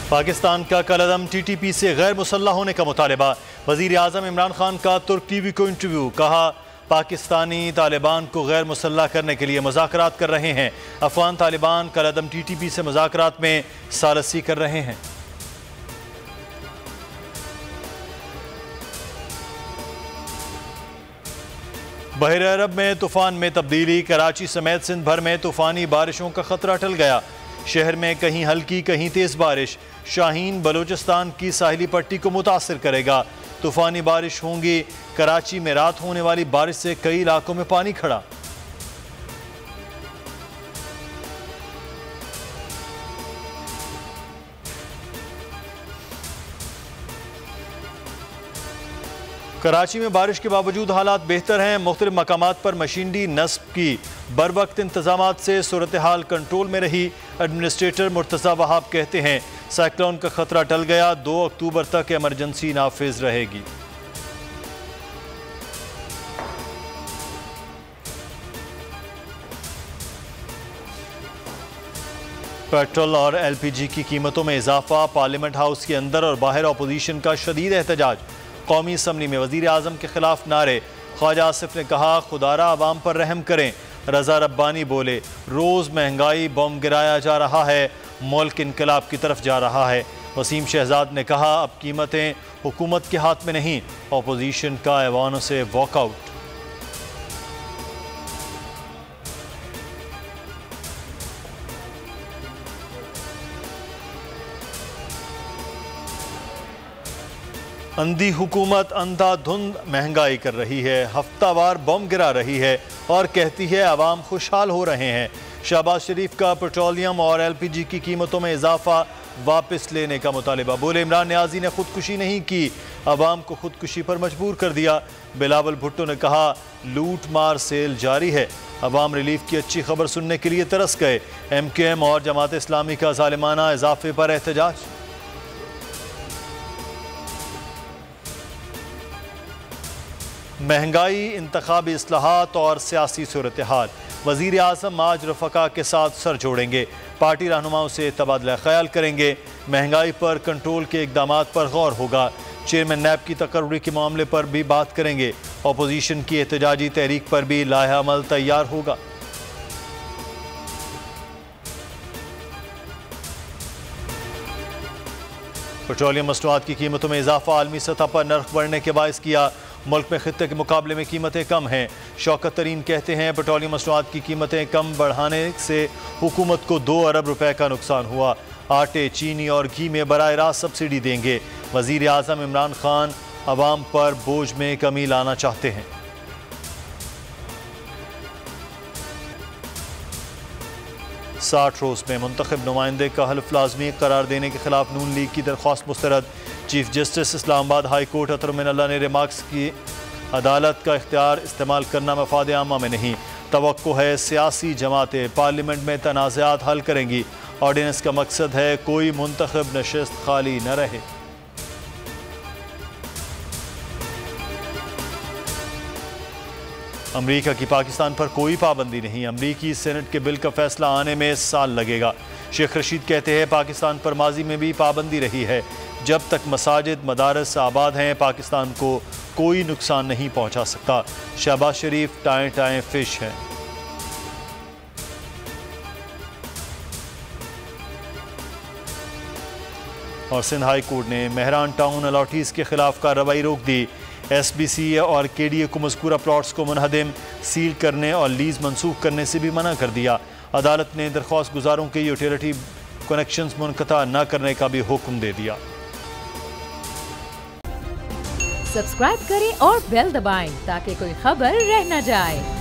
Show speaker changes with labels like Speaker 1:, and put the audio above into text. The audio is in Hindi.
Speaker 1: पाकिस्तान का कलअदम TTP से गैर मुसल्लह होने का मुतालबा। वज़ीर आज़म इमरान खान का तुर्क TV को इंटरव्यू। कहा, पाकिस्तानी तालिबान को गैर मुसल्लह करने के लिए मुज़ाकरात कर रहे हैं। अफ़गान तालिबान कलअदम TTP से मुज़ाकरात में सालसी कर रहे हैं। बहर अरब में तूफान में तब्दीली। कराची समेत सिंध भर में तूफानी बारिशों का खतरा टल गया। शहर में कहीं हल्की कहीं तेज बारिश। शाहीन बलूचिस्तान की साहिली पट्टी को मुतासिर करेगा। तूफानी बारिश होंगी। कराची में रात होने वाली बारिश से कई इलाकों में पानी खड़ा। कराची में बारिश के बावजूद हालात बेहतर हैं। मुख्तलिफ मकामात पर मशीनरी नस्ब की बरवक्त इंतजामात से सूरत हाल कंट्रोल में रही। एडमिनिस्ट्रेटर मुर्तज़ा वहाब कहते हैं, साइक्लोन का खतरा टल गया। 2 अक्टूबर तक इमरजेंसी नाफिज रहेगी। पेट्रोल और LPG की कीमतों में इजाफा। पार्लियामेंट हाउस के अंदर और बाहर अपोजिशन का शदीद एहतजाज। कौमी असम्बली में वज़ीर आज़म के खिलाफ नारे। ख्वाजा आसिफ ने कहा, खुदारा आवाम पर रहम करें। रज़ा रब्बानी बोले, रोज़ महंगाई बम गिराया जा रहा है, मुल्क इनकलाब की तरफ जा रहा है। वसीम शहजाद ने कहा, अब कीमतें हुकूमत के हाथ में नहीं, अपोजिशन का ऐवानों से वॉकआउट। अंधी हुकूमत अंधाधुंध महंगाई कर रही है, हफ्तावार बम गिरा रही है और कहती है आवाम खुशहाल हो रहे हैं। शहबाज शरीफ का पेट्रोलियम और LPG की कीमतों में इजाफा वापस लेने का मुतालिबा। बोले, इमरान नियाजी ने खुदकुशी नहीं की, आवाम को खुदकुशी पर मजबूर कर दिया। बिलावल भुट्टो ने कहा, लूट मार सेल जारी है, आवाम रिलीफ की अच्छी खबर सुनने के लिए तरस गए। MKM और जमात इस्लामी का जालिमाना इजाफे पर एहतजाज। महंगाई, इंतखाबी इस्लाहात और सियासी सूरत हाल। वज़ीर आज़म आज रफ़का के साथ सर जोड़ेंगे। पार्टी रहनुमाओं से तबादला ख्याल करेंगे। महंगाई पर कंट्रोल के इक़दामात पर गौर होगा। चेयरमैन नैब की तकर्री के मामले पर भी बात करेंगे। अपोजिशन की एहतजाजी तहरीक पर भी लाहे अमल तैयार होगा। पेट्रोलियम मसनूआत की कीमतों में इजाफा आलमी सतह पर नर्ख बढ़ने के बायस किया। मुल्क में खित्ते के मुकाबले में कीमतें कम हैं। शौकत तरीन कहते हैं, पेट्रोलियम मसनूआत की कीमतें कम बढ़ाने से हुकूमत को 2 अरब रुपए का नुकसान हुआ। आटे, चीनी और घी में बराह रास्त सब्सिडी देंगे। वज़ीर आज़म इमरान खान अवाम पर बोझ में कमी लाना चाहते हैं। साठ रोज़ में मुंतखब नुमाइंदे का हल्फ लाजमी करार देने के खिलाफ नून लीग की दरख्वास्त मुस्तरद। Chief justice Islamabad high court Athar Minallah ने रिमार्क्स की, अदालत का इख्तियार इस्तेमाल करना मफाद आमा में नहीं। तवक्को है सियासी जमातें पार्लियामेंट में तनाज़ात हल करेंगी। ऑर्डिनेंस का मकसद है कोई मुंतखब नशिस्त खाली न रहे। अमरीका की पाकिस्तान पर कोई पाबंदी नहीं। अमरीकी सेनेट के बिल का फैसला आने में साल लगेगा। शेख रशीद कहते हैं, पाकिस्तान पर माजी में भी पाबंदी रही है। जब तक मसाजिद मदारस आबाद हैं, पाकिस्तान को कोई नुकसान नहीं पहुंचा सकता। शहबाज शरीफ टाएं टाएं फिश है। और सिंध हाई कोर्ट ने मेहरान टाउन अलॉटीज़ के खिलाफ कार्रवाई रोक दी। SBC और KDA को मज़कूरा प्लॉट्स को मुनहदिम, सील करने और लीज मनसूख करने से भी मना कर दिया। अदालत ने दरख्वास्त गुजारों के यूटिलिटी कनेक्शंस मुनक़ता न करने का भी हुक्म दे दिया।
Speaker 2: सब्सक्राइब करें और बेल दबाएं ताकि कोई खबर रह न जाए।